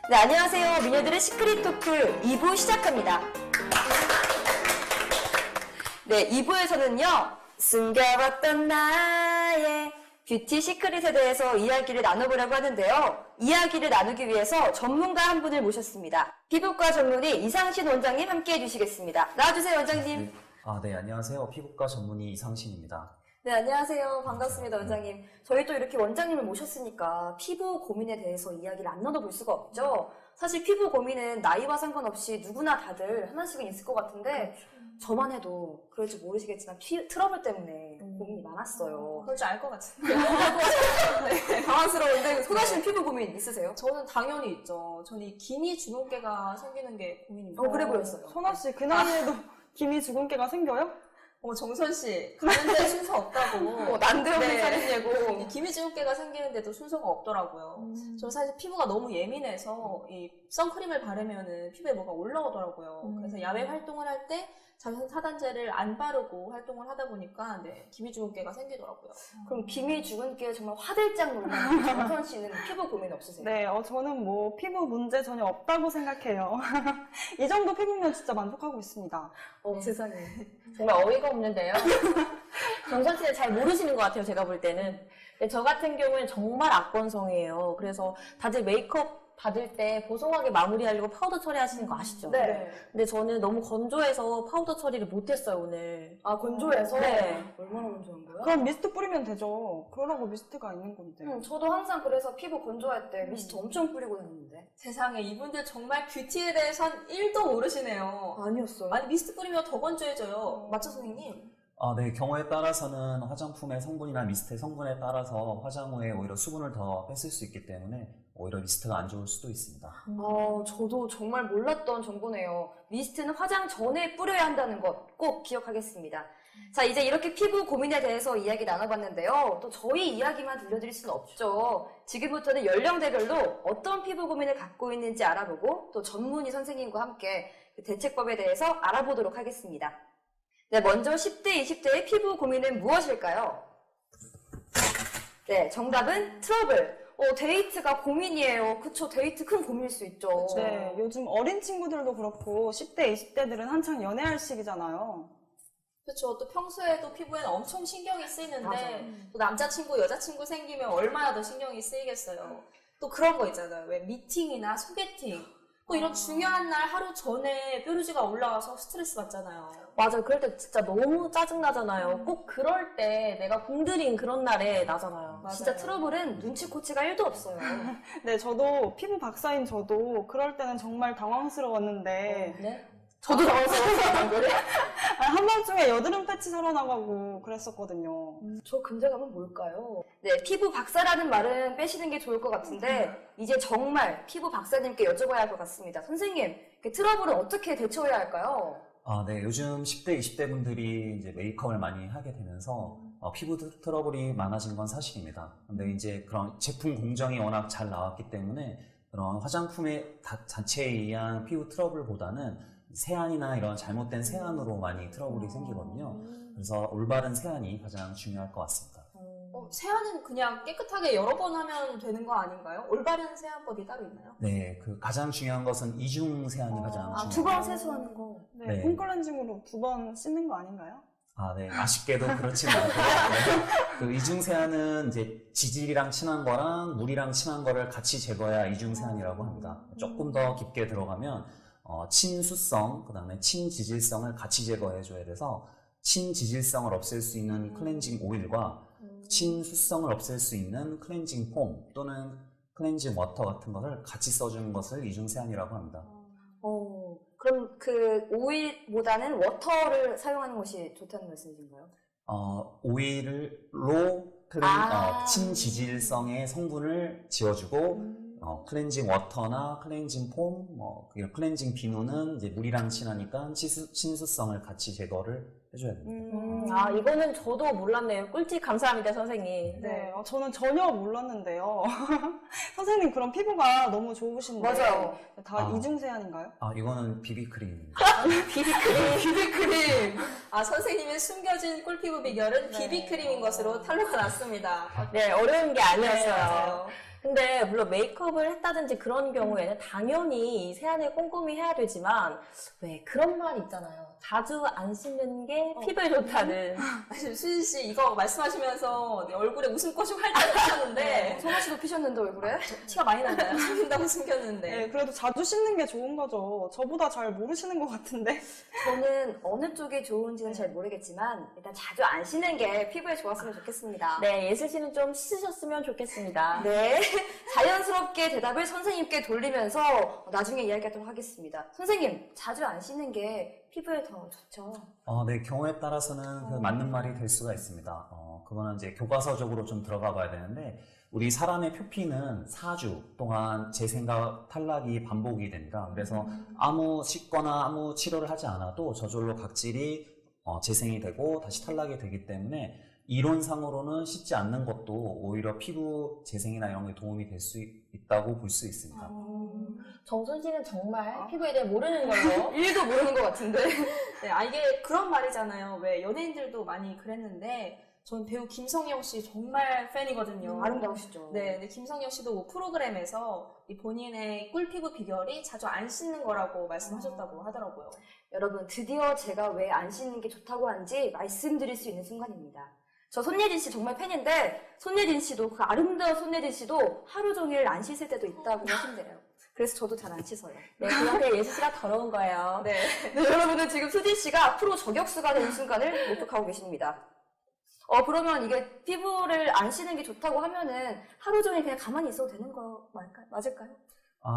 네, 안녕하세요. 미녀들의 시크릿 토크 2부 시작합니다. 네, 2부에서는요, 숨겨봤던 나의 뷰티 시크릿에 대해서 이야기를 나눠보려고 하는데요. 이야기를 나누기 위해서 전문가 한 분을 모셨습니다. 피부과 전문의 이상신 원장님 함께 해주시겠습니다. 나와주세요, 원장님. 네, 안녕하세요. 피부과 전문의 이상신입니다. 네, 안녕하세요. 반갑습니다, 원장님. 저희 또 이렇게 원장님을 모셨으니까 피부 고민에 대해서 이야기를 안 나눠볼 수가 없죠. 사실 피부 고민은 나이와 상관없이 누구나 다들 하나씩은 있을 것 같은데 저만 해도 그럴 줄 모르시겠지만 트러블 때문에 고민이 많았어요. 그럴 줄 알 것 같은데. 네, 당황스러운데 소나씨는 피부 고민 있으세요? 저는 당연히 있죠. 저는 이 기미 주근깨가 생기는 게 고민입니다. 그래 보였어요. 선아 씨, 그 나이에도 기미 주근깨가 생겨요? 정선 씨, 가는데 순서 없다고. 난데없는 네. 살인 예고. 이 기미 주근깨가 생기는데도 순서가 없더라고요. 저 사실 피부가 너무 예민해서 이 선크림을 바르면은 피부에 뭐가 올라오더라고요. 그래서 야외 활동을 할 때 자외선 차단제를 안 바르고 활동을 하다 보니까 기미 주근깨가 생기더라고요. 그럼 기미 주근깨 정말 화들짝 놀라는 정선 씨는 피부 고민 없으세요? 네, 저는 뭐 피부 문제 전혀 없다고 생각해요. 이 정도 피부면 진짜 만족하고 있습니다. 세상에. 정말 어이가 없는데요. 정선 씨는 잘 모르시는 것 같아요, 제가 볼 때는. 근데 저 같은 경우는 정말 악건성이에요. 그래서 다들 메이크업 받을 때 보송하게 마무리하려고 파우더 처리하시는 거 아시죠? 네. 근데 저는 너무 건조해서 파우더 처리를 못했어요, 오늘. 아, 건조해서? 네. 얼마나 건조한 거야? 그럼 미스트 뿌리면 되죠. 그러라고 미스트가 있는 건데. 저도 항상 그래서 피부 건조할 때 미스트 엄청 뿌리고 다녔는데. 세상에 이분들 정말 뷰티에 대해선 1도 모르시네요. 아니었어요. 아니 미스트 뿌리면 더 건조해져요. 맞죠 선생님? 네, 경우에 따라서는 화장품의 성분이나 미스트의 성분에 따라서 화장 후에 오히려 수분을 더 뺐을 수 있기 때문에 오히려 미스트가 안 좋을 수도 있습니다. 저도 정말 몰랐던 정보네요. 미스트는 화장 전에 뿌려야 한다는 것 꼭 기억하겠습니다. 자, 이제 이렇게 피부 고민에 대해서 이야기 나눠봤는데요. 또 저희 이야기만 들려드릴 수는 없죠. 지금부터는 연령대별로 어떤 피부 고민을 갖고 있는지 알아보고 또 전문의 선생님과 함께 그 대책법에 대해서 알아보도록 하겠습니다. 네, 먼저 10대, 20대의 피부 고민은 무엇일까요? 네, 정답은 트러블. 데이트가 고민이에요. 그쵸, 데이트 큰 고민일 수 있죠. 네, 요즘 어린 친구들도 그렇고 10대, 20대들은 한창 연애할 시기잖아요. 그렇죠. 또 평소에도 피부에는 엄청 신경이 쓰이는데 맞아. 또 남자친구, 여자친구 생기면 얼마나 더 신경이 쓰이겠어요. 또 그런 거 있잖아요. 왜 미팅이나 소개팅 이런 중요한 날 하루 전에 뾰루지가 올라와서 스트레스 받잖아요. 맞아요. 그럴 때 진짜 너무 짜증나잖아요. 꼭 그럴 때 내가 공들인 그런 날에 나잖아요. 맞아요. 진짜 트러블은 눈치코치가 1도 없어요. 네, 저도 피부 박사인 저도 그럴 때는 정말 당황스러웠는데 네? 저도 당황스러웠어요, 그래? 한밤중에 여드름 패치 사러 나가고 그랬었거든요. 저 근자감은 뭘까요? 네, 피부 박사라는 말은 빼시는 게 좋을 것 같은데 이제 정말 피부 박사님께 여쭤봐야 할 것 같습니다. 선생님, 그 트러블은 어떻게 대처해야 할까요? 네, 요즘 10대, 20대 분들이 이제 메이크업을 많이 하게 되면서 피부 트러블이 많아진 건 사실입니다. 근데 이제 그런 제품 공정이 워낙 잘 나왔기 때문에 그런 화장품의 자체에 의한 피부 트러블보다는 세안이나 이런 잘못된 세안으로 많이 트러블이 생기거든요. 그래서 올바른 세안이 가장 중요할 것 같습니다. 세안은 그냥 깨끗하게 여러 번 하면 되는 거 아닌가요? 올바른 세안법이 따로 있나요? 네, 그 가장 중요한 것은 이중 세안이 가장 중요합니다. 2번 세수하는 거. 네, 네. 폼클렌징으로 2번 씻는 거 아닌가요? 네, 아쉽게도 그렇진 않고요. 네. 그 이중 세안은 이제 지질이랑 친한 거랑 물이랑 친한 거를 같이 제거해야 이중 세안이라고 합니다. 조금 더 깊게 들어가면 친수성, 그 다음에 친지질성을 같이 제거해줘야 돼서 친지질성을 없앨 수 있는 클렌징 오일과 친수성을 없앨 수 있는 클렌징 폼 또는 클렌징 워터 같은 것을 같이 써주는 것을 이중 세안이라고 합니다. 그럼 그 오일보다는 워터를 사용하는 것이 좋다는 말씀이신가요? 오일로 친지질성의 성분을 지워주고 클렌징 워터나 클렌징 폼, 클렌징 비누는 이제 물이랑 친하니까 친수성을 같이 제거를 해줘야 됩니다. 이거는 저도 몰랐네요. 꿀팁 감사합니다, 선생님. 네, 저는 전혀 몰랐는데요. 선생님 그럼 피부가 너무 좋으신데 맞아요. 다 이중 세안인가요? 이거는 비비크림입니다. 비비크림. 선생님의 숨겨진 꿀피부 비결은 비비크림인 것으로 탄로가 났습니다. 네, 어려운 게 아니었어요. 맞아요. 근데 물론 메이크업을 했다든지 그런 경우에는 당연히 세안을 꼼꼼히 해야 되지만 왜 그런 말 있잖아요. 자주 안 씻는 게 피부에 좋다는. 지금 수진 씨 이거 말씀하시면서 얼굴에 웃음꽃이 활짝 피셨는데 소나 씨도 피셨는데 얼굴에? 티가 많이 나나요? 숨긴다고 숨겼는데. 네, 그래도 자주 씻는 게 좋은 거죠. 저보다 잘 모르시는 것 같은데. 저는 어느 쪽이 좋은지는 잘 모르겠지만 일단 자주 안 씻는 게 피부에 좋았으면 좋겠습니다. 네, 예슬 씨는 좀 씻으셨으면 좋겠습니다. 네. 자연스럽게 대답을 선생님께 돌리면서 나중에 이야기하도록 하겠습니다. 선생님, 자주 안 씻는 게 피부에 더 좋죠? 네, 경우에 따라서는 그 맞는 말이 될 수가 있습니다. 그거는 이제 교과서적으로 좀 들어가 봐야 되는데, 우리 사람의 표피는 4주 동안 재생과 탈락이 반복이 됩니다. 그래서 아무 씻거나 아무 치료를 하지 않아도 저절로 각질이 재생이 되고 다시 탈락이 되기 때문에 이론상으로는 씻지 않는 것도 오히려 피부 재생이나 이런 게 도움이 될 수 있다고 볼 수 있습니다. 정순 씨는 정말 피부에 대해 모르는 걸로. 1도 모르는 것 같은데. 네, 이게 그런 말이잖아요. 왜 연예인들도 많이 그랬는데 전 배우 김성령 씨 정말 팬이거든요. 아름다우시죠? 네, 근데 김성령 씨도 뭐 프로그램에서 이 본인의 꿀피부 비결이 자주 안 씻는 거라고 말씀하셨다고 하더라고요. 여러분, 드디어 제가 왜 안 씻는 게 좋다고 하는지 말씀드릴 수 있는 순간입니다. 저 손예진 씨 정말 팬인데 손예진 씨도 그 아름다운 손예진 씨도 하루 종일 안 씻을 때도 있다고 하신대요. 그래서 저도 잘 안 씻어요. 네, 그한테 예슬 씨가 더러운 거예요. 네. 네, 여러분은 지금 수진 씨가 프로 저격수가 되는 순간을 목격하고 계십니다. 그러면 이게 피부를 안 씻는 게 좋다고 하면은 하루 종일 그냥 가만히 있어도 되는 거 맞을까요?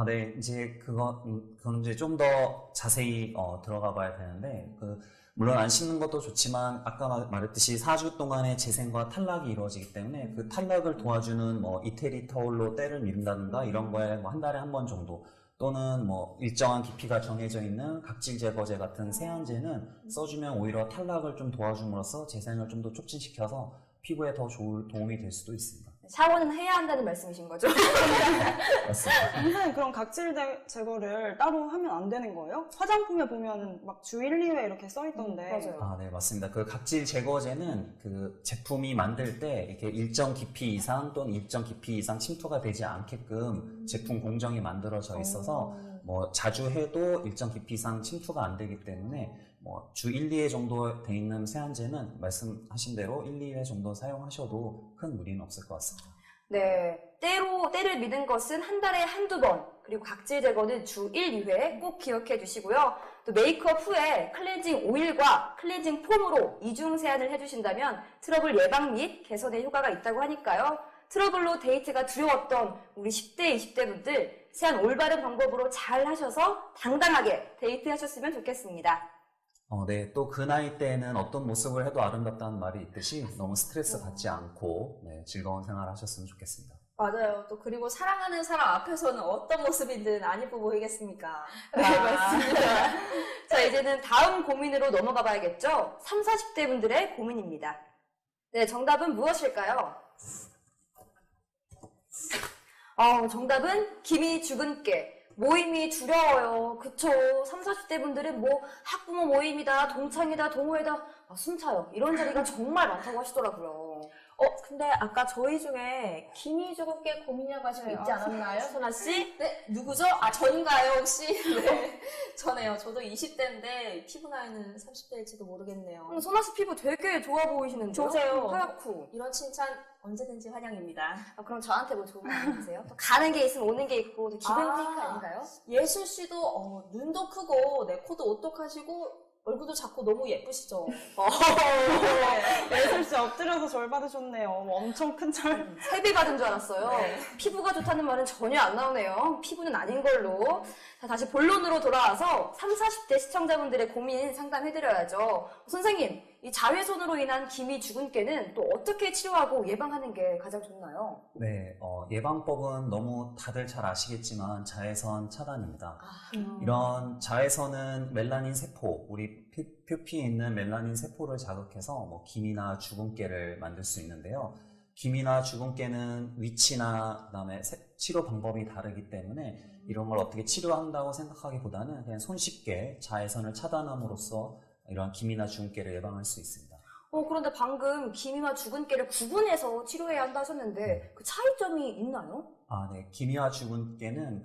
네, 이제 그건 이제 좀 더 자세히 들어가 봐야 되는데, 물론 안 씻는 것도 좋지만 아까 말했듯이 4주 동안의 재생과 탈락이 이루어지기 때문에 그 탈락을 도와주는 뭐 이태리 타올로 때를 미룬다든가 이런 거에 뭐 한 달에 한 번 정도 또는 뭐 일정한 깊이가 정해져 있는 각질 제거제 같은 세안제는 써주면 오히려 탈락을 좀 도와줌으로써 재생을 좀 더 촉진시켜서 피부에 더 좋은 도움이 될 수도 있습니다. 샤워는 해야 한다는 말씀이신 거죠? 맞습니다. 선생님, 그럼 각질 제거를 따로 하면 안 되는 거예요? 화장품에 보면 막 주 1, 2회 이렇게 써 있던데. 맞아요. 네, 맞습니다. 그 각질 제거제는 그 제품이 만들 때 이렇게 일정 깊이 이상 또는 일정 깊이 이상 침투가 되지 않게끔 제품 공정이 만들어져 있어서 뭐 자주 해도 일정 깊이 이상 침투가 안 되기 때문에 뭐 주 1, 2회 정도 돼 있는 세안제는 말씀하신 대로 1, 2회 정도 사용하셔도 큰 무리는 없을 것 같습니다. 네. 때를 미는 것은 한 달에 한두 번, 그리고 각질 제거는 주 1, 2회 꼭 기억해 주시고요. 또 메이크업 후에 클렌징 오일과 클렌징 폼으로 이중 세안을 해주신다면 트러블 예방 및 개선에 효과가 있다고 하니까요. 트러블로 데이트가 두려웠던 우리 10대, 20대 분들 세안 올바른 방법으로 잘 하셔서 당당하게 데이트 하셨으면 좋겠습니다. 네, 또 그 나이 때는 어떤 모습을 해도 아름답다는 말이 있듯이 너무 스트레스 받지 않고 즐거운 생활 하셨으면 좋겠습니다. 맞아요. 또 그리고 사랑하는 사람 앞에서는 어떤 모습이든 안 예뻐 보이겠습니까? 네, 맞습니다. 자, 이제는 다음 고민으로 넘어가 봐야겠죠? 30, 40대 분들의 고민입니다. 네, 정답은 무엇일까요? 정답은 김이 죽은 깨. 모임이 두려워요. 그쵸. 30, 40대 분들은 뭐 학부모 모임이다, 동창이다, 동호회다, 숨차요. 이런 자리가 정말 많다고 하시더라고요. 근데 아까 저희 중에 김이 죽은 게 고민이라고 하신 분 있지 않았나요, 소나 씨? 네, 누구죠? 전인가요, 혹시? 네, 저네요. 저도 20대인데 피부 나이는 30대일지도 모르겠네요. 소나 씨 피부 되게 좋아 보이시는데요? 좋으세요. 하얗고. 이런 칭찬 언제든지 환영입니다. 그럼 저한테 뭐 좋은 거 있으세요? 또 가는 게 있으면 오는 게 있고, 또 기분 아. 테이크 아닌가요? 예슬 씨도 눈도 크고 코도 오똑하시고 얼굴도 작고 너무 예쁘시죠? 예슬 씨 엎드려서 절 받으셨네요. 엄청 큰 절. 세배 받은 줄 알았어요. 네. 피부가 좋다는 말은 전혀 안 나오네요. 피부는 아닌 걸로. 자, 다시 본론으로 돌아와서 30, 40대 시청자분들의 고민 상담해드려야죠. 선생님, 이 자외선으로 인한 기미 주근깨는 또 어떻게 치료하고 예방하는 게 가장 좋나요? 네, 예방법은 너무 다들 잘 아시겠지만 자외선 차단입니다. 이런 자외선은 멜라닌 세포, 우리 표피에 있는 멜라닌 세포를 자극해서 뭐 기미나 주근깨를 만들 수 있는데요. 기미나 주근깨는 위치나 그다음에 치료 방법이 다르기 때문에 이런 걸 어떻게 치료한다고 생각하기보다는 그냥 손쉽게 자외선을 차단함으로써 이런 기미나 주근깨를 예방할 수 있습니다. 그런데 방금 기미와 주근깨를 구분해서 치료해야 한다 하셨는데 그 차이점이 있나요? 아, 네. 기미와 주근깨는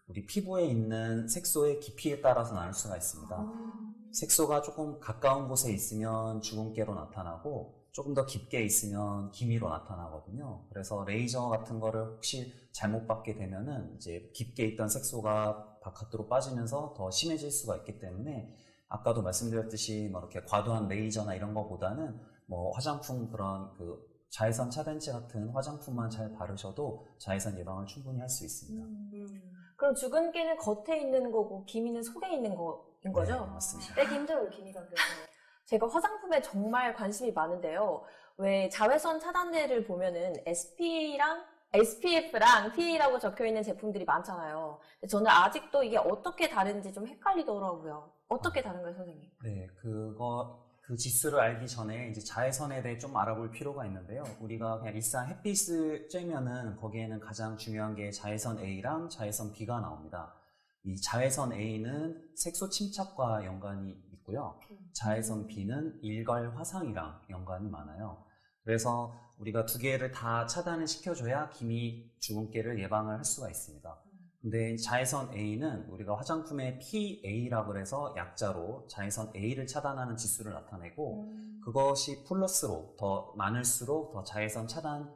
우리 피부에 있는 색소의 깊이에 따라서 나눌 수가 있습니다. 색소가 조금 가까운 곳에 있으면 주근깨로 나타나고 조금 더 깊게 있으면 기미로 나타나거든요. 그래서 레이저 같은 거를 혹시 잘못 받게 되면은 이제 깊게 있던 색소가 바깥으로 빠지면서 더 심해질 수가 있기 때문에 아까도 말씀드렸듯이 뭐 이렇게 과도한 레이저나 이런 거보다는 뭐 화장품 그런 자외선 차단제 같은 화장품만 잘 바르셔도 자외선 예방을 충분히 할 수 있습니다. 그럼 주근깨는 겉에 있는 거고 기미는 속에 있는 거인 거죠? 네, 맞습니다. 빼기 힘들어요, 기미가 그래서. 제가 화장품에 정말 관심이 많은데요. 왜 자외선 차단제를 보면은 SPA랑 SPF랑 PA라고 적혀 있는 제품들이 많잖아요. 근데 저는 아직도 이게 어떻게 다른지 좀 헷갈리더라고요. 어떻게 다른가요, 선생님? 네, 그 지수를 알기 전에 이제 자외선에 대해 좀 알아볼 필요가 있는데요. 우리가 그냥 일상 햇빛을 쬐면은 거기에는 가장 중요한 게 자외선 A랑 자외선 B가 나옵니다. 이 자외선 A는 색소 침착과 연관이 있고요. 자외선 B는 일괄 화상이랑 연관이 많아요. 그래서 우리가 두 개를 다 차단을 시켜줘야 기미, 주근깨를 예방을 할 수가 있습니다. 근데 자외선 A는 우리가 화장품에 PA라고 해서 약자로 자외선 A를 차단하는 지수를 나타내고 그것이 플러스로 더 많을수록 더 자외선 차단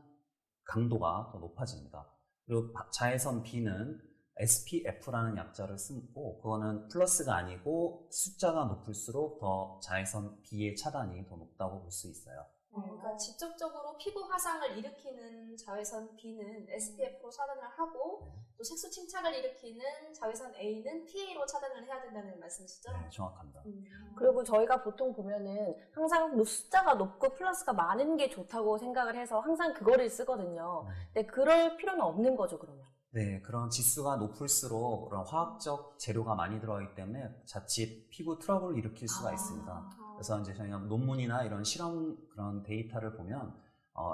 강도가 더 높아집니다. 그리고 자외선 B는 SPF라는 약자를 쓰고 그거는 플러스가 아니고 숫자가 높을수록 더 자외선 B의 차단이 더 높다고 볼 수 있어요. 그러니까 직접적으로 피부 화상을 일으키는 자외선 B는 SPF로 차단을 하고 또 색소 침착을 일으키는 자외선 A는 PA로 차단을 해야 된다는 말씀이시죠? 네, 정확합니다. 그리고 저희가 보통 보면은 항상 숫자가 높고 플러스가 많은 게 좋다고 생각을 해서 항상 그거를 쓰거든요. 근데 그럴 필요는 없는 거죠, 그러면. 네, 그런 지수가 높을수록 그런 화학적 재료가 많이 들어가기 때문에 자칫 피부 트러블을 일으킬 수가 있습니다. 그래서 이제 저희가 논문이나 이런 실험 그런 데이터를 보면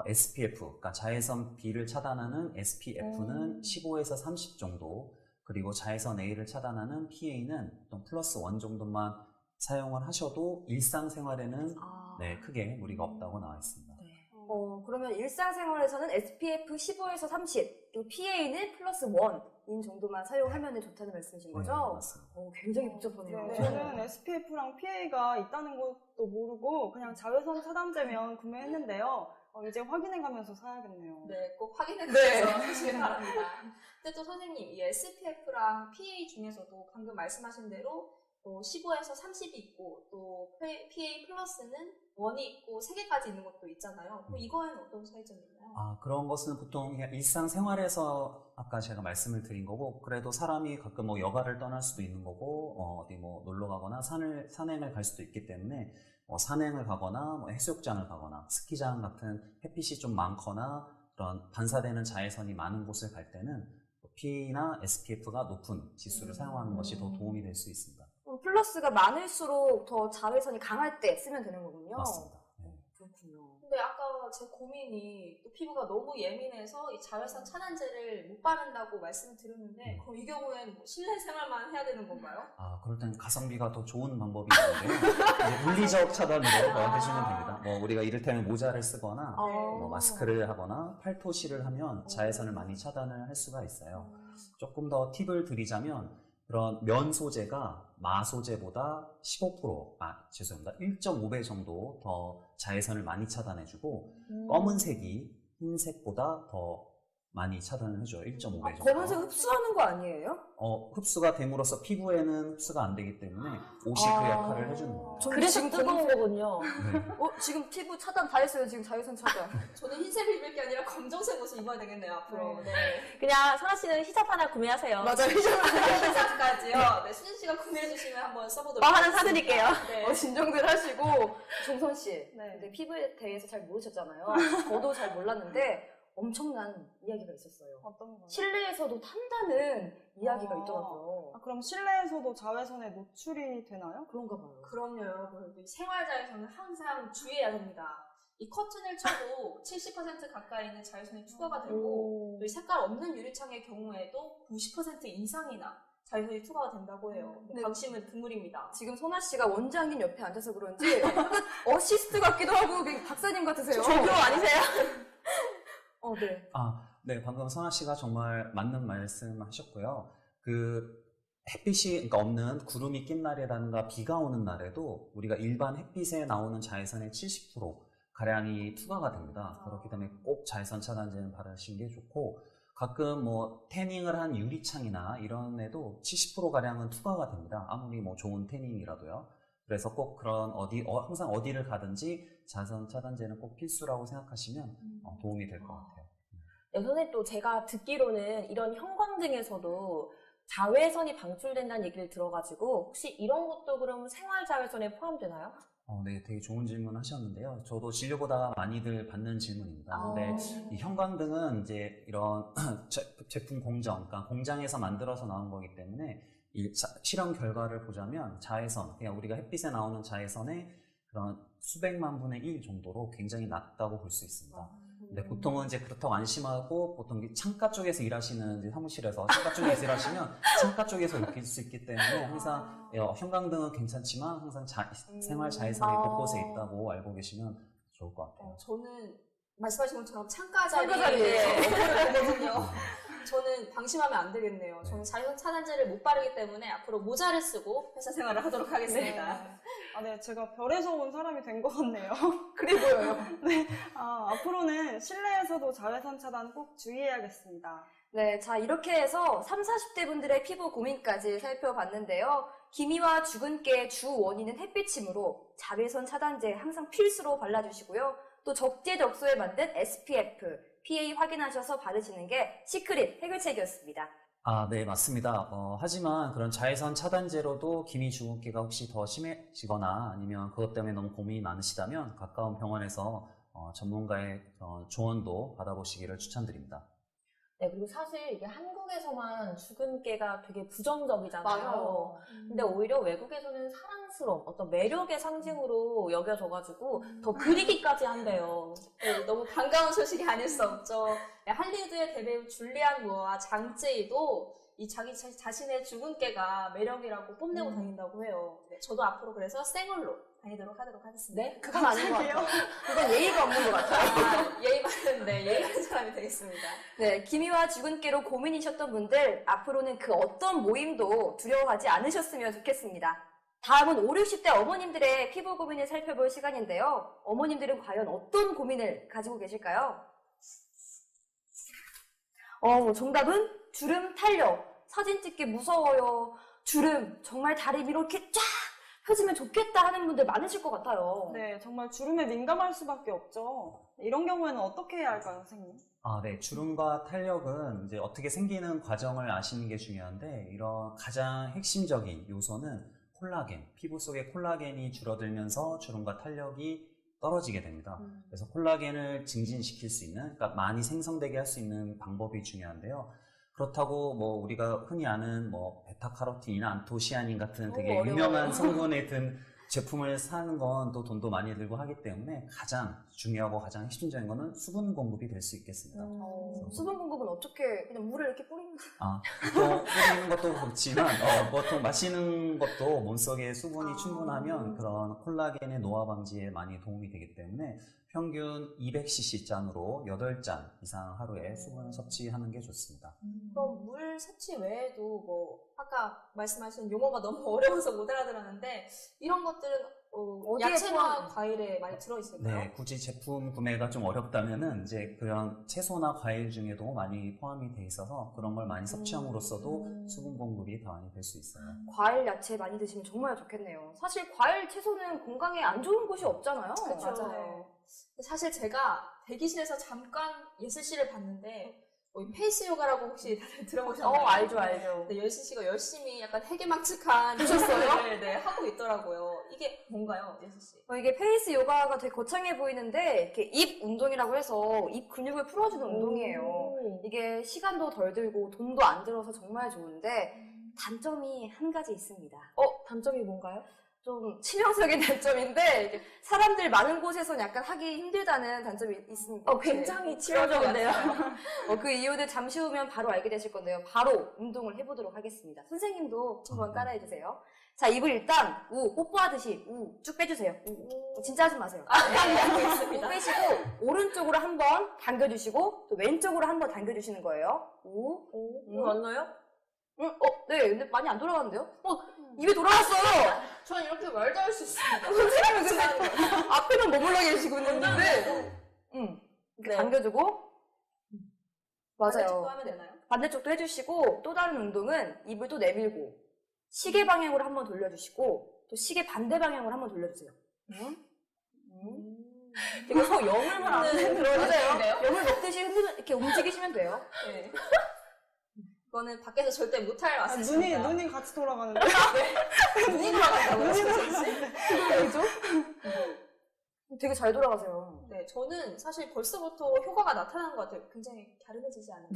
SPF, 그러니까 자외선 B를 차단하는 SPF는 15에서 30 정도, 그리고 자외선 A를 차단하는 PA는 좀 플러스 1 정도만 사용을 하셔도 일상생활에는 네, 크게 무리가 없다고 나와 있습니다. 그러면 일상생활에서는 SPF 15에서 30, 그리고 PA는 플러스 1인 정도만 사용하면 좋다는 말씀이신 거죠? 네, 맞습니다. 굉장히 복잡하네요. 네, 저는 SPF랑 PA가 있다는 것도 모르고 그냥 자외선 차단제면 구매했는데요. 이제 확인해가면서 사야겠네요. 네, 꼭 확인해주셔서 하시길 바랍니다. 근데 또 선생님, 이 SPF랑 PA 중에서도 방금 말씀하신 대로 또 15에서 30이 있고 또 PA 플러스는 1이 있고 3개까지 있는 것도 있잖아요. 그럼 이거에는 어떤 차이점이 있나요? 그런 것은 보통 그냥 일상생활에서 아까 제가 말씀을 드린 거고, 그래도 사람이 가끔 뭐 여가를 떠날 수도 있는 거고, 어디 뭐 놀러 가거나 산행을 갈 수도 있기 때문에, 산행을 가거나, 뭐 해수욕장을 가거나, 스키장 같은 햇빛이 좀 많거나, 그런 반사되는 자외선이 많은 곳을 갈 때는 PA나 SPF가 높은 지수를 사용하는 것이 더 도움이 될 수 있습니다. 플러스가 많을수록 더 자외선이 강할 때 쓰면 되는 거군요. 맞습니다. 네. 그렇군요. 근데 아까 제 고민이 또 피부가 너무 예민해서 이 자외선 차단제를 못 바른다고 말씀을 드렸는데 그럼 이 경우에는 뭐 실내 생활만 해야 되는 건가요? 그럴 땐 가성비가 더 좋은 방법이 있는데요. 이제 물리적 차단으로 해주면 됩니다. 뭐 우리가 이를테면 모자를 쓰거나 뭐 마스크를 하거나 팔토시를 하면 자외선을 많이 차단을 할 수가 있어요. 조금 더 팁을 드리자면 그런 면 소재가 마 소재보다 1.5배 정도 더 자외선을 많이 차단해주고 검은색이 흰색보다 더 많이 차단을 해줘요. 1.5배 정도. 검은색 흡수하는 거 아니에요? 흡수가 됨으로써 피부에는 흡수가 안 되기 때문에 옷이 그 역할을 해주는 거예요. 그래서 지금 뜨거운 거군요. 네. 지금 피부 차단 다 했어요. 지금 자외선 차단. 저는 흰색을 입을 게 아니라 검정색 옷을 입어야 되겠네요, 앞으로. 네. 그냥 설아 씨는 히잡 하나 구매하세요. 맞아요. 흰색까지요. 네, 수진 씨가 구매해주시면 한번 써보도록 하나 하겠습니다. 사드릴게요. 네. 진정들 하시고. 종선 씨. 네. 근데 피부에 대해서 잘 모르셨잖아요. 저도 잘 몰랐는데 엄청난 이야기가 있었어요. 어떤 거요? 실내에서도 탄다는 이야기가 있더라고요. 그럼 실내에서도 자외선에 노출이 되나요? 그런가 봐요. 그럼요, 여러분. 이 생활자에서는 항상 주의해야 됩니다. 이 커튼을 쳐도 70% 가까이는 자외선이 투과가 되고 또 이 색깔 없는 유리창의 경우에도 90% 이상이나 자외선이 투과가 된다고 해요. 네. 방심은 금물입니다. 지금 선아 씨가 원장님 옆에 앉아서 그런지 어시스트 같기도 하고 되게 박사님 같으세요. 조교 아니세요? 네. 네, 방금 선아 씨가 정말 맞는 말씀 하셨고요. 햇빛이 그러니까 없는 구름이 낀 날이라든가 비가 오는 날에도 우리가 일반 햇빛에 나오는 자외선의 70% 가량이 투과가 됩니다. 그렇기 때문에 꼭 자외선 차단제는 바르시는 게 좋고, 가끔 뭐 태닝을 한 유리창이나 이런 데도 70% 가량은 투과가 됩니다. 아무리 뭐 좋은 태닝이라도요. 그래서 꼭 그런 항상 어디를 가든지 자외선 차단제는 꼭 필수라고 생각하시면 도움이 될 것 같아요. 네, 선생님 또 제가 듣기로는 이런 형광등에서도 자외선이 방출된다는 얘기를 들어가지고 혹시 이런 것도 그럼 생활 자외선에 포함되나요? 네, 되게 좋은 질문 하셨는데요. 저도 진료보다 많이들 받는 질문입니다. 근데 이 형광등은 이제 이런 제품 공정, 그러니까 공장에서 만들어서 나온 거기 때문에 이 실험 결과를 보자면 자외선, 그냥 우리가 햇빛에 나오는 자외선의 그런 수백만 분의 1 정도로 굉장히 낮다고 볼 수 있습니다. 근데 보통은 이제 그렇다고 안심하고 보통 창가 쪽에서 일하시는 이제 사무실에서 창가 쪽에서 일하시면 창가 쪽에서 느낄 수 있기 때문에 항상 형광등은 괜찮지만 항상 생활 자외선이 곳곳에 있다고 알고 계시면 좋을 것 같아요. 저는 말씀하신 것처럼 창가 창가 자리에 자리에. 업무를 하거든요. 저는 방심하면 안 되겠네요. 저는 자외선 차단제를 못 바르기 때문에 앞으로 모자를 쓰고 회사 생활을 하도록 하겠습니다. 네, 제가 별에서 온 사람이 된 것 같네요. 그래 보여요. 앞으로는 실내에서도 자외선 차단 꼭 주의해야겠습니다. 네, 자 이렇게 해서 30, 40대 분들의 피부 고민까지 살펴봤는데요. 기미와 주근깨의 주 원인은 햇빛이므로 자외선 차단제 항상 필수로 발라주시고요. 또 적재적소에 만든 SPF, PA 확인하셔서 바르시는 게 시크릿 해결책이었습니다. 네, 맞습니다. 하지만 그런 자외선 차단제로도 기미 주근깨가 혹시 더 심해지거나 아니면 그것 때문에 너무 고민이 많으시다면 가까운 병원에서 전문가의 조언도 받아보시기를 추천드립니다. 네, 그리고 사실 이게 한국에서만 주근깨가 되게 부정적이잖아요. 근데 오히려 외국에서는 사랑스러운 어떤 매력의 상징으로 여겨져가지고 더 그리기까지 한대요. 네, 너무 반가운 소식이 아닐 수 없죠. 네, 할리우드의 대배우 줄리안 무어와 장제이도 이 자기 자신의 주근깨가 매력이라고 뽐내고 다닌다고 해요. 네, 저도 앞으로 그래서 생얼로 다니도록 하도록 하겠습니다. 네, 그건 아닌 것 같아요. 그건 예의가 없는 것 같아요. 예의 바른, 예의 바른 사람이 되겠습니다. 네, 기미와 주근깨로 고민이셨던 분들 앞으로는 그 어떤 모임도 두려워하지 않으셨으면 좋겠습니다. 다음은 5, 60대 어머님들의 피부 고민을 살펴볼 시간인데요. 어머님들은 과연 어떤 고민을 가지고 계실까요? 정답은 주름 탄력. 사진 찍기 무서워요. 주름, 정말 다리 위로 이렇게 쫙 펴지면 좋겠다 하는 분들 많으실 것 같아요. 네, 정말 주름에 민감할 수밖에 없죠. 이런 경우에는 어떻게 해야 할까요, 선생님? 네. 주름과 탄력은 이제 어떻게 생기는 과정을 아시는 게 중요한데, 이런 가장 핵심적인 요소는 콜라겐, 피부 속에 콜라겐이 줄어들면서 주름과 탄력이 떨어지게 됩니다. 그래서 콜라겐을 증진시킬 수 있는, 그러니까 많이 생성되게 할 수 있는 방법이 중요한데요. 그렇다고 뭐 우리가 흔히 아는 뭐 베타카로틴이나 안토시아닌 같은 되게 어려워요. 유명한 성분에 든 제품을 사는 건 또 돈도 많이 들고 하기 때문에 가장 중요하고 가장 핵심적인 거는 수분 공급이 될 수 있겠습니다. 수분 공급은 어떻게 그냥 물을 이렇게 뿌리는 또 뿌리는 것도 그렇지만 보통 마시는 것도 몸속에 수분이 충분하면 그런 콜라겐의 노화 방지에 많이 도움이 되기 때문에 평균 200cc 잔으로 8잔 이상 하루에 수분을 섭취하는 게 좋습니다. 그럼 물 섭취 외에도 뭐 아까 말씀하신 용어가 너무 어려워서 못 알아들었는데 이런 것들은 어디에 야채나 포함? 과일에 많이 들어있을까요? 네, 굳이 제품 구매가 좀 어렵다면은 이제 그런 채소나 과일 중에도 많이 포함이 돼 있어서 그런 걸 많이 섭취함으로써도 수분 공급이 더 많이 될 수 있어요. 과일, 야채 많이 드시면 정말 좋겠네요. 사실 과일, 채소는 건강에 안 좋은 곳이 없잖아요. 그쵸. 맞아요. 사실 제가 대기실에서 잠깐 예슬씨를 봤는데 페이스 요가라고 혹시 다들 들어보셨나요? 알죠. 네, 예슬 씨가 열심히 약간 해괴망측한 보셨어요? 네, 하고 있더라고요. 이게 뭔가요, 예슬 씨? 이게 페이스 요가가 되게 거창해 보이는데 이렇게 입 운동이라고 해서 입 근육을 풀어주는 운동이에요. 이게 시간도 덜 들고 돈도 안 들어서 정말 좋은데 단점이 한 가지 있습니다. 단점이 뭔가요? 좀 치명적인 단점인데 이게 사람들 많은 곳에서는 약간 하기 힘들다는 단점이 있습니다. 굉장히 치명적인데요. 그 이유는 잠시 후면 바로 알게 되실 건데요. 바로 운동을 해보도록 하겠습니다. 선생님도 한번 따라해주세요. 자, 입을 일단 뽀뽀하듯이 쭉 빼주세요. 진짜 하지 마세요. 우 빼시고 오른쪽으로 한번 당겨주시고 또 왼쪽으로 한번 당겨주시는 거예요. 맞나요? 네, 근데 많이 안 돌아가는데요? 입에 돌아갔어요. 전 이렇게 말도 할 수 있습니다. 선생님은 근데 앞에만 머물러 계시고 있는데, 이렇게 네. 당겨주고, 반대쪽도 맞아요. 하면 되나요? 반대쪽도 해주시고, 또 다른 운동은 입을 또 내밀고, 시계 방향으로 한번 돌려주시고, 또 시계 반대 방향으로 한번 돌려주세요. 되게 영을 먹는 그런 맞아요. 염을 먹듯이 이렇게 움직이시면 돼요. 네. 이거는 밖에서 절대 못할 맛입니다. 눈이 같이 돌아가는데. 눈이 돌아간다고요? 그죠? 되게 잘 돌아가세요. 네, 저는 사실 벌써부터 효과가 나타나는 것 같아요. 굉장히 갸름해지지 않나요?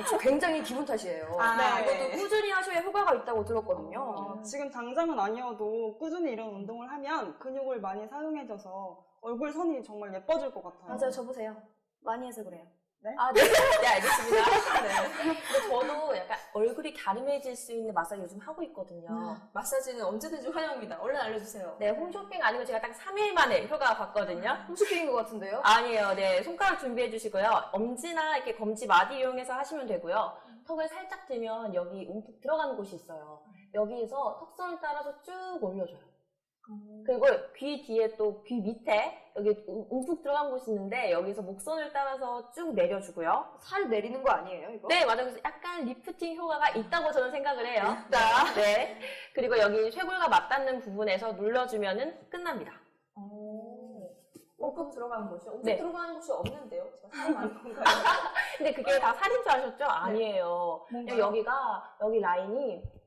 저 굉장히 기분 탓이에요. 아, 이것도 네. 꾸준히 하셔야 효과가 있다고 들었거든요. 지금 당장은 아니어도 꾸준히 이런 운동을 하면 근육을 많이 사용해줘서 얼굴 선이 정말 예뻐질 것 같아요. 맞아요, 저 보세요. 많이 해서 그래요. 네? 아, 네. 네, 알겠습니다. 네. 근데 저도 약간 얼굴이 갸름해질 수 있는 마사지 요즘 하고 있거든요. 마사지는 언제든지 환영입니다. 얼른 알려주세요. 네, 홈쇼핑 아니고 제가 딱 3일 만에 효과 봤거든요. 홈쇼핑인 것 같은데요? 아니에요. 네, 손가락 준비해 주시고요. 엄지나 이렇게 검지 마디 이용해서 하시면 되고요. 턱을 살짝 들면 여기 움푹 들어가는 곳이 있어요. 여기에서 턱선을 따라서 쭉 올려줘요. 그리고 귀 뒤에 또 귀 밑에 여기 움푹 들어간 곳이 있는데 여기서 목선을 따라서 쭉 내려주고요. 살 내리는 거 아니에요, 이거? 네, 맞아요. 그래서 약간 리프팅 효과가 있다고 저는 생각을 해요. 자, 네. 그리고 여기 쇄골과 맞닿는 부분에서 눌러주면은 끝납니다. 꼭 들어가는 곳이요? 엄청 네. 들어가는 곳이 없는데요? 제가 살이 많은 건가요? 근데 그게 다 살인 줄 아셨죠? 아니에요. 뭔가요? 여기 라인이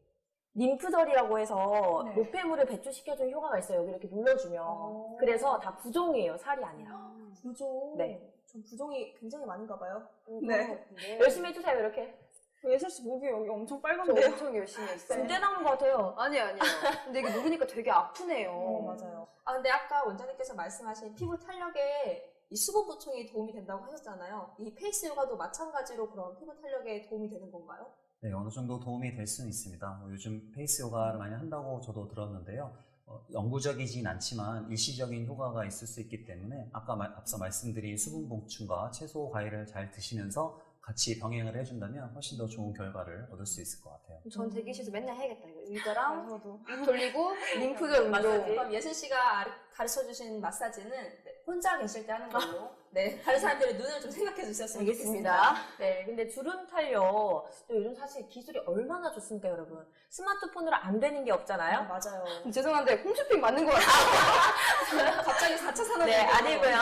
림프절이라고 해서 네. 노폐물을 배출시켜주는 효과가 있어요. 여기 이렇게 눌러주면. 그래서 다 부종이에요. 살이 아니라. 부종. 네. 전 부종이 굉장히 많은가 봐요. 네. 열심히 해주세요. 이렇게. 예슬 씨 목이 여기 엄청 저 빨간데요? 엄청 열심히 했어요. 진짜 나는 것 같아요. 아니에요. 근데 이게 누르니까 되게 아프네요. 맞아요. 아, 근데 아까 원장님께서 말씀하신 피부 탄력에 이 수분 보충이 도움이 된다고 하셨잖아요. 이 페이스 요가도 마찬가지로 그런 피부 탄력에 도움이 되는 건가요? 네, 어느 정도 도움이 될 수는 있습니다. 요즘 페이스 요가를 많이 한다고 저도 들었는데요. 영구적이진 않지만 일시적인 효과가 있을 수 있기 때문에 앞서 말씀드린 수분 보충과 채소 과일을 잘 드시면서 같이 병행을 해준다면 훨씬 더 좋은 결과를 얻을 수 있을 것 같아요. 전 대기실에서 맨날 해야겠다. 이거 의자랑 저도. 입 돌리고 림프절 운동. 마사지. 그럼 예슬 씨가 가르쳐주신 마사지는 혼자 계실 때 하는 걸로. 네. 다른 사람들의 눈을 좀 생각해 주셨으면 알겠습니다. 네, 근데 주름 탄력. 또 요즘 사실 기술이 얼마나 좋습니까, 여러분? 스마트폰으로 안 되는 게 없잖아요? 맞아요. 죄송한데 홈쇼핑 맞는 것 같아요. 갑자기 4차 산업이 네, 아니고요.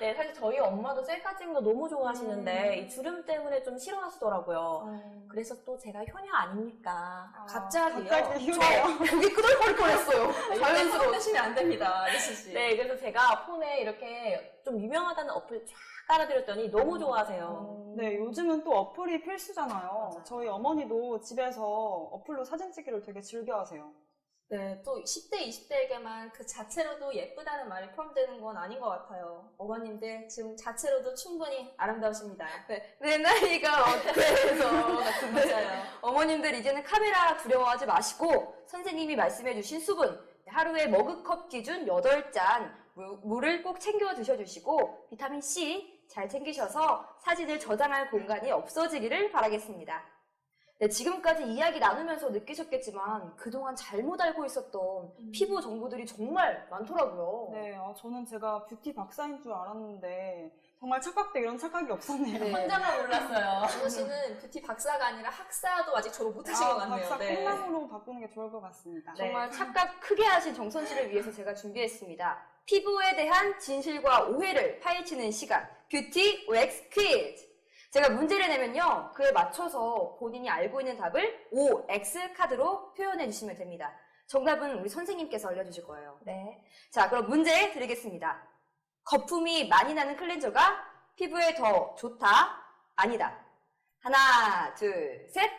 네, 사실 저희 엄마도 셀카 찍는 거 너무 좋아하시는데 이 주름 때문에 좀 싫어하시더라고요. 그래서 또 제가 효녀 아닙니까? 갑자기요? 갑자기 휴대요. 목이 끄덕거릴 뻔했어요. 자연스러워 하시면 안 됩니다, 예슬 씨. 네, 그래서 제가 폰에 이렇게 좀 유명하다는 어플 쫙 깔아드렸더니 너무 좋아하세요. 네, 요즘은 또 어플이 필수잖아요. 맞아요. 저희 어머니도 집에서 어플로 사진 찍기를 되게 즐겨 하세요. 네, 또 10대, 20대에게만 그 자체로도 예쁘다는 말이 포함되는 건 아닌 것 같아요. 어머님들 지금 자체로도 충분히 아름다우십니다. 내 나이가 어떻게 해서 같은데. 맞아요. 어머님들 이제는 카메라 두려워하지 마시고 선생님이 말씀해주신 수분 하루에 머그컵 기준 8잔 물을 꼭 챙겨 드셔주시고 비타민C 잘 챙기셔서 사진을 저장할 공간이 없어지기를 바라겠습니다. 네, 지금까지 이야기 나누면서 느끼셨겠지만 그동안 잘못 알고 있었던 피부 정보들이 정말 많더라고요. 네, 저는 제가 뷰티 박사인 줄 알았는데 정말 착각도 이런 착각이 없었네요. 네. 혼자만 몰랐어요. 준호 씨는 뷰티 박사가 아니라 학사도 아직 졸업 못 하신 것 같네요. 박사 네. 콩나무로 바꾸는 게 좋을 것 같습니다. 정말 착각 크게 하신 정선 씨를 위해서 제가 준비했습니다. 피부에 대한 진실과 오해를 파헤치는 시간, 뷰티 웩스 퀴즈. 제가 문제를 내면요, 그에 맞춰서 본인이 알고 있는 답을 OX 카드로 표현해 주시면 됩니다. 정답은 우리 선생님께서 알려주실 거예요. 네. 자, 그럼 문제 드리겠습니다. 거품이 많이 나는 클렌저가 피부에 더 좋다? 아니다. 하나, 둘, 셋.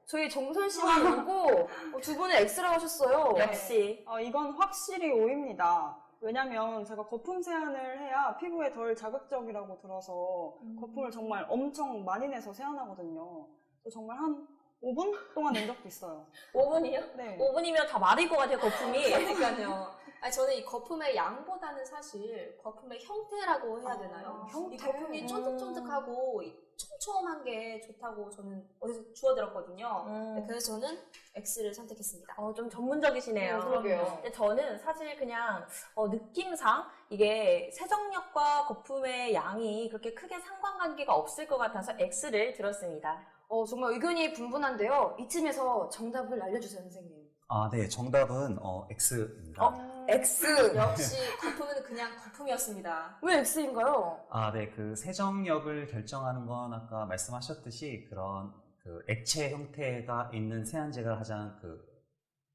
저희 정선 씨만 오고 두 분은 X라고 하셨어요. 역시. 이건 확실히 O입니다. 왜냐면 제가 거품 세안을 해야 피부에 덜 자극적이라고 들어서 거품을 정말 엄청 많이 내서 세안하거든요. 저 정말 한 5분 동안 낸 적도 있어요. 5분이요? 네. 5분이면 다 마를 것 같아요, 거품이. 그러니까요. 아니, 저는 이 거품의 양보다는 사실 거품의 형태라고 해야 되나요? 형태? 이 거품이 쫀득쫀득하고 이 촘촘한 게 좋다고 저는 어디서 주워 들었거든요. 네, 그래서 저는 X를 선택했습니다. 좀 전문적이시네요. 그러게요. 근데 저는 사실 그냥 느낌상 이게 세정력과 거품의 양이 그렇게 크게 상관관계가 없을 것 같아서 X를 들었습니다. 정말 의견이 분분한데요. 이쯤에서 정답을 알려주세요, 선생님. 아, 네. 정답은 X입니다. X. 역시 거품은 그냥 거품이었습니다. 왜 X인가요? 아, 네. 그 세정력을 결정하는 건 아까 말씀하셨듯이 그런 그 액체 형태가 있는 세안제가 가장 그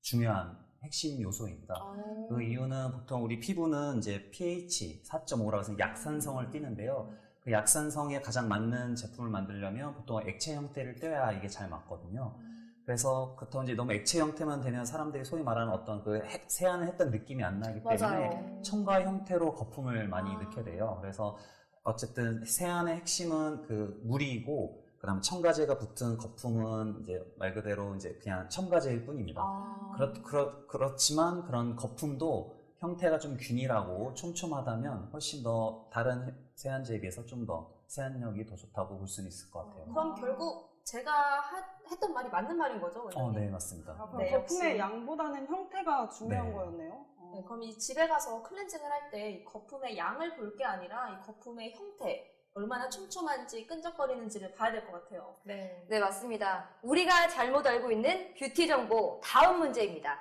중요한 핵심 요소입니다. 그 이유는 보통 우리 피부는 이제 pH 4.5라고 해서 약산성을 띠는데요. 그 약산성에 가장 맞는 제품을 만들려면 보통 액체 형태를 떼야 이게 잘 맞거든요. 그래서 보통 이제 너무 액체 형태만 되면 사람들이 소위 말하는 어떤 그 세안을 했던 느낌이 안 나기 때문에 맞아요. 첨가 형태로 거품을 많이 넣게 돼요. 그래서 어쨌든 세안의 핵심은 그 물이고, 그다음 첨가제가 붙은 거품은 이제 말 그대로 이제 그냥 첨가제일 뿐입니다. 그렇지만 그런 거품도 형태가 좀 균일하고 촘촘하다면 훨씬 더 다른 세안제에 비해서 좀 더 세안력이 더 좋다고 볼 수는 있을 것 같아요. 그럼 결국 제가 했던 말이 맞는 말인 거죠? 원장님? 네, 맞습니다. 그럼 네, 거품의 역시. 양보다는 형태가 중요한 네. 거였네요. 네, 그럼 이 집에 가서 클렌징을 할 때 이 거품의 양을 볼 게 아니라 이 거품의 형태, 얼마나 촘촘한지 끈적거리는지를 봐야 될 것 같아요. 네. 네, 맞습니다. 우리가 잘못 알고 있는 뷰티 정보 다음 문제입니다.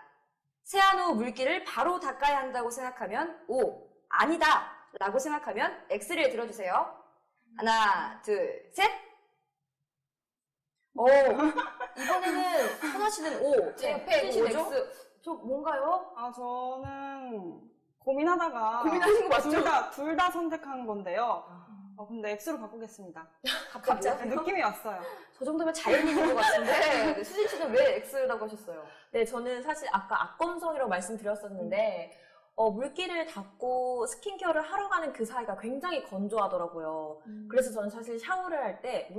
세안 후 물기를 바로 닦아야 한다고 생각하면 O, 아니다 라고 생각하면 X를 들어주세요. 하나, 둘, 셋. 이번에는 하나 씨는 O, 제 옆에 뭐죠? X. 저 뭔가요? 저는 고민하다가 고민하신 거 맞죠? 둘 다 선택한 건데요. 근데 X로 바꾸겠습니다. 갑자기 느낌이 왔어요. 저 정도면 자연인인 것 같은데 네, 수진 씨는 왜 X라고 하셨어요? 네, 저는 사실 아까 악건성이라고 말씀드렸었는데, 물기를 닦고 스킨케어를 하러 가는 그 사이가 굉장히 건조하더라고요. 그래서 저는 사실 샤워를 할 때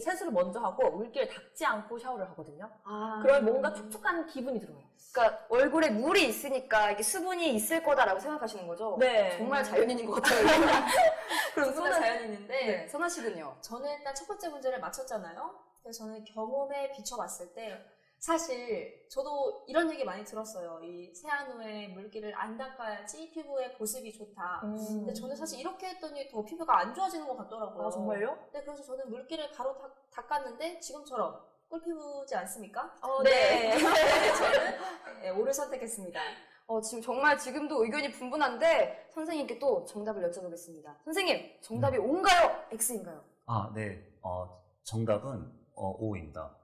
세수를 먼저 하고 물기를 닦지 않고 샤워를 하거든요. 그러면 뭔가 촉촉한 기분이 들어요. 그러니까 얼굴에 물이 있으니까 이게 수분이 있을 거다라고 생각하시는 거죠? 네. 정말 자연인인 것 같아요. 그럼 누구나 자연인인데 네, 선아 씨는요? 저는 일단 첫 번째 문제를 맞췄잖아요. 그래서 저는 경험에 비춰봤을 때 사실 저도 이런 얘기 많이 들었어요. 이 세안 후에 물기를 안 닦아야지 피부에 보습이 좋다. 근데 저는 사실 이렇게 했더니 더 피부가 안 좋아지는 것 같더라고요. 아, 정말요? 네, 그래서 저는 물기를 바로 닦았는데 지금처럼 꿀피부지 않습니까? 네. 저는 O를 선택했습니다. 지금 정말 지금도 의견이 분분한데 선생님께 또 정답을 여쭤보겠습니다. 선생님, 정답이 O인가요? X인가요? 아, 네. 정답은 O입니다.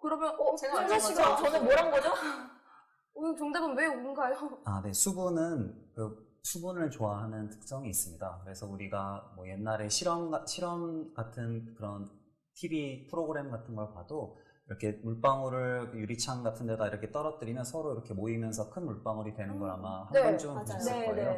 그러면 제가 선아 알던 씨가 거죠? 저는 뭐란 거죠? 정답은 왜 O인가요? 아, 네. 수분은 수분을 좋아하는 특성이 있습니다. 그래서 우리가 뭐 옛날에 실험 같은 그런 TV 프로그램 같은 걸 봐도 이렇게 물방울을 유리창 같은 데다 이렇게 떨어뜨리면 서로 이렇게 모이면서 큰 물방울이 되는 걸 아마 한 네, 번쯤은 맞아요. 보셨을 거예요.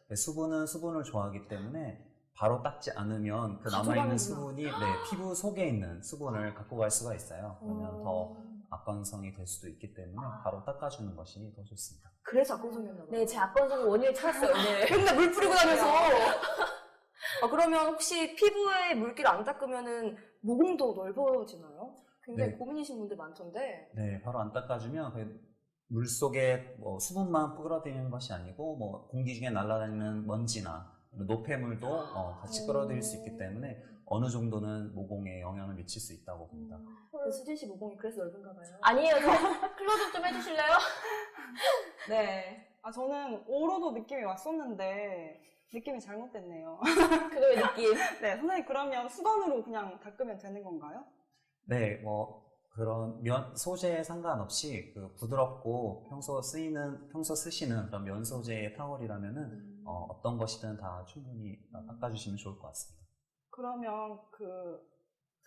네, 수분은 수분을 좋아하기 때문에 바로 닦지 않으면 그 남아있는 가져가는구나. 수분이 피부 속에 있는 수분을 갖고 갈 수가 있어요. 그러면 더 악건성이 될 수도 있기 때문에 바로 닦아주는 것이 더 좋습니다. 그래서 악건성이었나 봐요. 네, 제 악건성의 원인을 찾았어요, 오늘. 맨날 물 뿌리고 다녀서. 그러면 혹시 피부에 물기를 안 닦으면은 모공도 넓어지나요? 굉장히 네. 고민이신 분들 많던데. 네, 바로 안 닦아주면 물 속에 뭐 수분만 끌어들이는 것이 아니고 뭐 공기 중에 날아다니는 먼지나 노폐물도 같이 끌어들일 수 있기 때문에 어느 정도는 모공에 영향을 미칠 수 있다고 봅니다. 수진 씨 모공이 그래서 넓은가 봐요. 아니에요, 클로즈업 좀 해주실래요? 네. 저는 O로도 느낌이 왔었는데 느낌이 잘못됐네요. 그거의 느낌. 네, 선생님 그러면 수건으로 그냥 닦으면 되는 건가요? 네, 뭐 그런 소재에 상관없이 그 부드럽고 평소 쓰시는 그런 면 소재의 타월이라면은 어떤 것이든 다 충분히 닦아주시면 좋을 것 같습니다. 그러면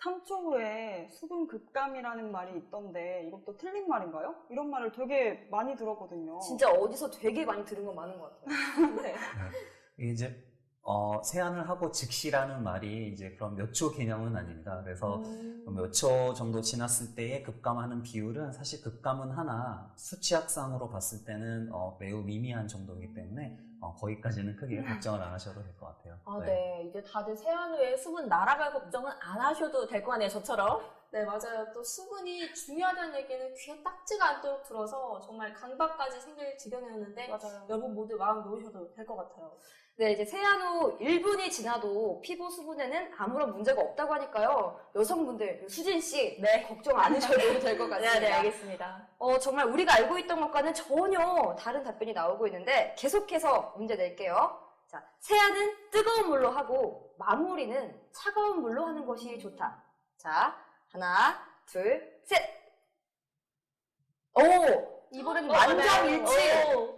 3초 후에 수분 급감이라는 말이 있던데 이것도 틀린 말인가요? 이런 말을 되게 많이 들었거든요. 진짜 어디서 되게 많이 들은 건 많은 것 같아요. 네. 이게 이제 세안을 하고 즉시라는 말이 이제 그럼 몇 초 개념은 아닙니다. 그래서 몇 초 정도 지났을 때의 급감하는 비율은 사실 급감은 하나 수치학상으로 봤을 때는 매우 미미한 정도이기 때문에 거기까지는 크게 걱정을 안 하셔도 될 것 같아요. 아, 네. 이제 다들 세안 후에 수분 날아갈 걱정은 안 하셔도 될 거 아니에요, 저처럼. 네, 맞아요. 또 수분이 중요하다는 얘기는 귀에 딱지가 않도록 들어서 정말 강박까지 생길 지경이었는데 맞아요. 여러분 모두 마음 놓으셔도 될 것 같아요. 네, 이제 세안 후 1분이 지나도 피부 수분에는 아무런 문제가 없다고 하니까요. 여성분들, 수진 씨, 네. 걱정 안 하셔도 될 것 같습니다. 네, 알겠습니다. 정말 우리가 알고 있던 것과는 전혀 다른 답변이 나오고 있는데 계속해서 문제 낼게요. 자, 세안은 뜨거운 물로 하고 마무리는 차가운 물로 하는 것이 좋다. 자, 하나, 둘, 셋. 오, 이번엔 만장일치.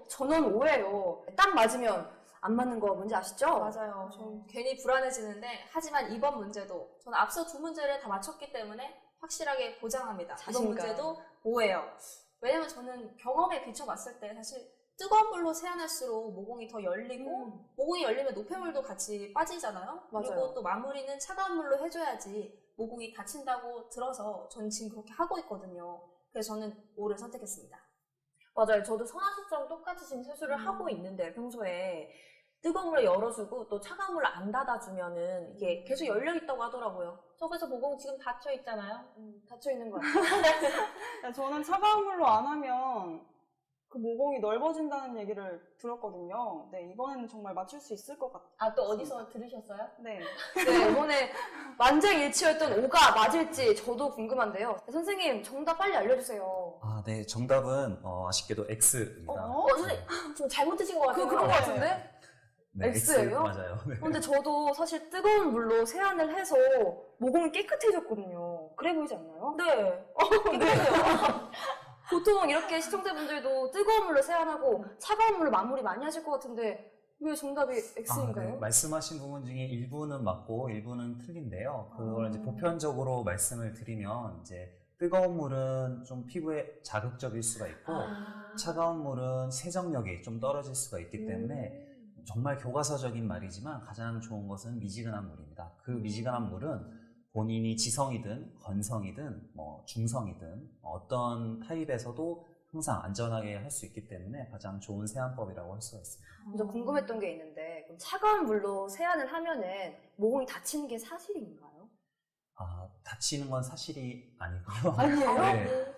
저는 오해요. 딱 맞으면 안 맞는 거 뭔지 아시죠? 맞아요. 좀 괜히 불안해지는데 하지만 이번 문제도 저는 앞서 두 문제를 다 맞췄기 때문에 확실하게 보장합니다. 이번 자신감. 문제도 오해요. 왜냐면 저는 경험에 비춰봤을 때 사실 뜨거운 물로 세안할수록 모공이 더 열리고 모공이 열리면 노폐물도 같이 빠지잖아요. 맞아요. 그리고 또 마무리는 차가운 물로 해줘야지 모공이 닫힌다고 들어서 저는 지금 그렇게 하고 있거든요. 그래서 저는 O를 선택했습니다. 맞아요. 저도 선아 씨처럼 똑같이 지금 세수를 하고 있는데 평소에 뜨거운 물을 열어주고 또 차가운 물을 안 닫아주면은 이게 계속 열려있다고 하더라고요. 저기서 모공 지금 닫혀있잖아요. 닫혀있는 것 같아요. 네, 저는 차가운 물로 안 하면 그 모공이 넓어진다는 얘기를 들었거든요. 네, 이번에는 정말 맞출 수 있을 것 같아요. 아, 또 어디서 들으셨어요? 네. 네, 이번에 만장일치였던 O가 맞을지 저도 궁금한데요. 네, 선생님, 정답 빨리 알려주세요. 아, 네. 정답은 아쉽게도 X입니다. 선생님, 지금 잘못 드신 것 같아요. 그런 것 같은데? 네, X예요? 맞아요. 네. 근데 저도 사실 뜨거운 물로 세안을 해서 모공이 깨끗해졌거든요. 그래 보이지 않나요? 네. 보통 이렇게 시청자분들도 뜨거운 물로 세안하고 차가운 물로 마무리 많이 하실 것 같은데 왜 정답이 X인가요? 네. 말씀하신 부분 중에 일부는 맞고 일부는 틀린데요. 그걸 이제 보편적으로 말씀을 드리면 이제 뜨거운 물은 좀 피부에 자극적일 수가 있고 차가운 물은 세정력이 좀 떨어질 수가 있기 때문에 정말 교과서적인 말이지만 가장 좋은 것은 미지근한 물입니다. 그 미지근한 물은 본인이 지성이든 건성이든 중성이든 어떤 타입에서도 항상 안전하게 할 수 있기 때문에 가장 좋은 세안법이라고 할 수가 있습니다. 저 궁금했던 게 있는데 그럼 차가운 물로 세안을 하면은 모공이 다치는 게 사실인가요? 다치는 건 사실이 아니고요. 아니에요? 네.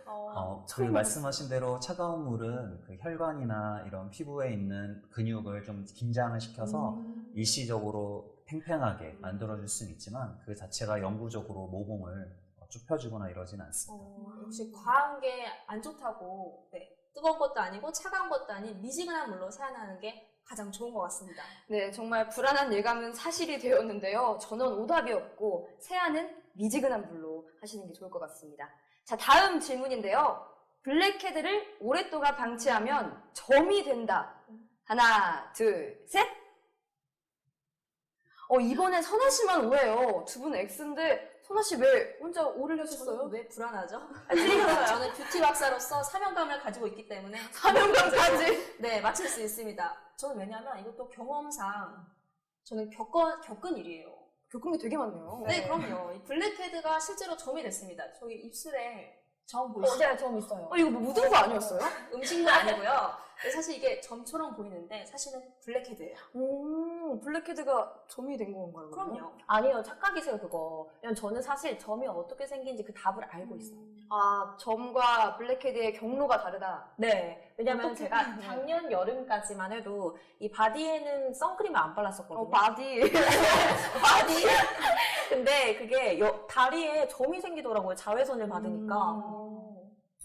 그 말씀하신 대로 차가운 물은 그 혈관이나 이런 피부에 있는 근육을 좀 긴장을 시켜서 일시적으로 팽팽하게 만들어줄 수는 있지만 그 자체가 영구적으로 모공을 좁혀주거나 이러진 않습니다. 역시 과한 게 안 좋다고 뜨거운 것도 아니고 차가운 것도 아닌 미지근한 물로 세안하는 게 가장 좋은 것 같습니다. 네, 정말 불안한 예감은 사실이 되었는데요. 저는 오답이었고 세안은 미지근한 물로 하시는 게 좋을 것 같습니다. 자, 다음 질문인데요. 블랙헤드를 오랫동안 방치하면 점이 된다. 하나, 둘, 셋. 이번엔 선아 씨만 오해요. 두 분 X인데 선아 씨 왜 혼자 O를 저는 하셨어요? 왜 불안하죠? 틀리셨어요. 저는 뷰티 박사로서 사명감을 가지고 있기 때문에 사명감까지. 네, 맞출 수 있습니다. 저는 왜냐면 이것도 경험상 저는 겪은 일이에요. 겪은 게 되게 많네요. 네, 그럼요. 이 블랙헤드가 실제로 점이 됐습니다. 저기 입술에 점 보이시죠? 네, 점 있어요. 이거 뭐 묻은 거 아니었어요? 음식도 아니고요. 사실 이게 점처럼 보이는데 사실은 블랙헤드예요. 블랙헤드가 점이 된 건가요? 그럼요. 아니요, 착각이세요, 그거. 왜냐면 저는 사실 점이 어떻게 생긴지 그 답을 알고 있어요. 점과 블랙헤드의 경로가 다르다. 네. 왜냐면 어떻게? 제가 작년 여름까지만 해도 이 바디에는 선크림을 안 발랐었거든요. 바디. 바디? 근데 그게 다리에 점이 생기더라고요. 자외선을 받으니까.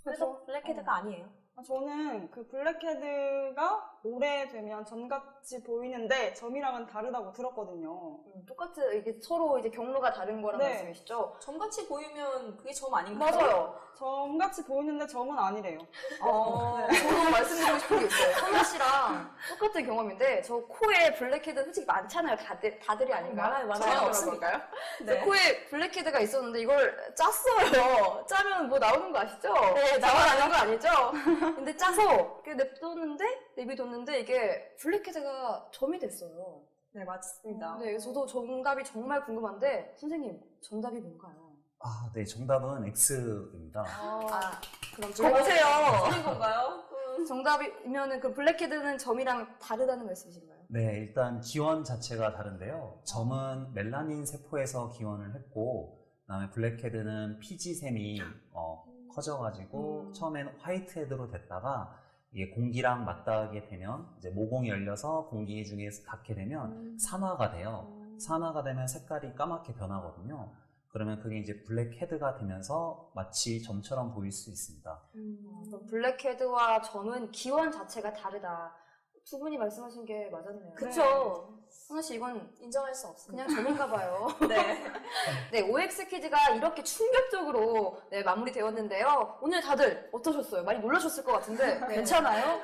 그래서 블랙헤드가 아니에요. 저는 그 블랙헤드가 오래되면 점같이 보이는데 점이랑은 다르다고 들었거든요. 똑같은 이게 서로 이제 경로가 다른 거란 네. 말씀이시죠? 점같이 보이면 그게 점 아닌가요? 맞아요. 점같이 보이는데 점은 아니래요. 저도 말씀드리고 싶은 게 있어요. 선아 씨랑 똑같은 경험인데 저 코에 블랙헤드 솔직히 많잖아요. 다들이 아닌가요? 많아요. 전혀 저요? 없습니까요? 네. 코에 블랙헤드가 있었는데 이걸 짰어요. 짜면 뭐 나오는 거 아시죠? 네, 나가는 거 아니죠? 근데 짜서 이렇게 내비뒀는데 이게 블랙헤드가 점이 됐어요. 네, 맞습니다. 네, 저도 정답이 정말 궁금한데 선생님 정답이 뭔가요? 아, 네, 정답은 X입니다. 그럼 보세요. 틀린 건가요? 정답이면은 그 블랙헤드는 점이랑 다르다는 말씀이신가요? 네, 일단 기원 자체가 다른데요. 점은 멜라닌 세포에서 기원을 했고, 그다음에 블랙헤드는 피지샘이 커져가지고 처음엔 화이트헤드로 됐다가 이게 공기랑 맞닿게 되면 이제 모공이 열려서 공기 중에 닿게 되면 산화가 돼요. 산화가 되면 색깔이 까맣게 변하거든요. 그러면 그게 이제 블랙헤드가 되면서 마치 점처럼 보일 수 있습니다. 그럼 블랙헤드와 점은 기원 자체가 다르다. 두 분이 말씀하신 게 맞았네요. 그쵸. 선아 씨 이건 인정할 수 없습니다. 그냥 점인가 봐요. 네. 네, OX 퀴즈가 이렇게 충격적으로 마무리되었는데요. 오늘 다들 어떠셨어요? 많이 놀라셨을 것 같은데 괜찮아요?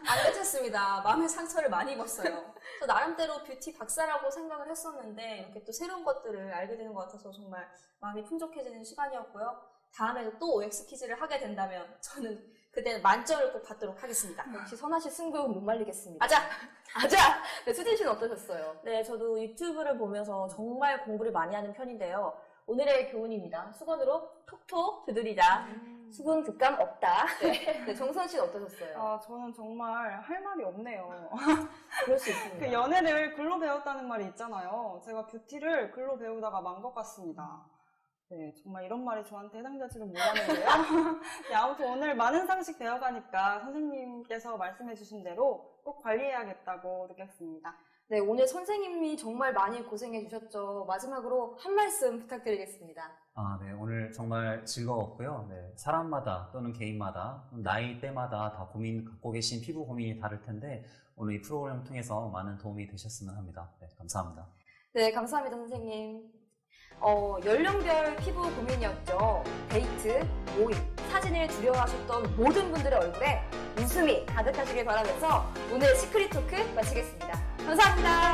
안 괜찮습니다. 마음의 상처를 많이 입었어요. 저 나름대로 뷰티 박사라고 생각을 했었는데 이렇게 또 새로운 것들을 알게 되는 것 같아서 정말 마음이 풍족해지는 시간이었고요. 다음에도 또 OX 퀴즈를 하게 된다면 저는 그때는 만점을 꼭 받도록 하겠습니다. 역시 선아 씨 승부 못 말리겠습니다. 아자! 아자! 네, 수진 씨는 어떠셨어요? 네, 저도 유튜브를 보면서 정말 공부를 많이 하는 편인데요. 오늘의 교훈입니다. 수건으로 톡톡 두드리자. 수군 득감 없다. 네, 정선 씨는 어떠셨어요? 저는 정말 할 말이 없네요. 그럴 수 있습니다. 그 연애를 글로 배웠다는 말이 있잖아요. 제가 뷰티를 글로 배우다가 만 것 같습니다. 네, 정말 이런 말이 저한테 해당될 줄은 몰랐는데요. 네, 아무튼 오늘 많은 상식 배워가니까 선생님께서 말씀해주신 대로 꼭 관리해야겠다고 느꼈습니다. 네, 오늘 선생님이 정말 많이 고생해 주셨죠. 마지막으로 한 말씀 부탁드리겠습니다. 아, 네, 오늘 정말 즐거웠고요. 네, 사람마다 또는 개인마다 나이대마다 다 갖고 계신 피부 고민이 다를 텐데 오늘 이 프로그램을 통해서 많은 도움이 되셨으면 합니다. 네, 감사합니다. 네, 감사합니다, 선생님. 연령별 피부 고민이었죠. 데이트, 모임, 사진을 두려워하셨던 모든 분들의 얼굴에 웃음이 가득하시길 바라면서 오늘 시크릿 토크 마치겠습니다. 감사합니다.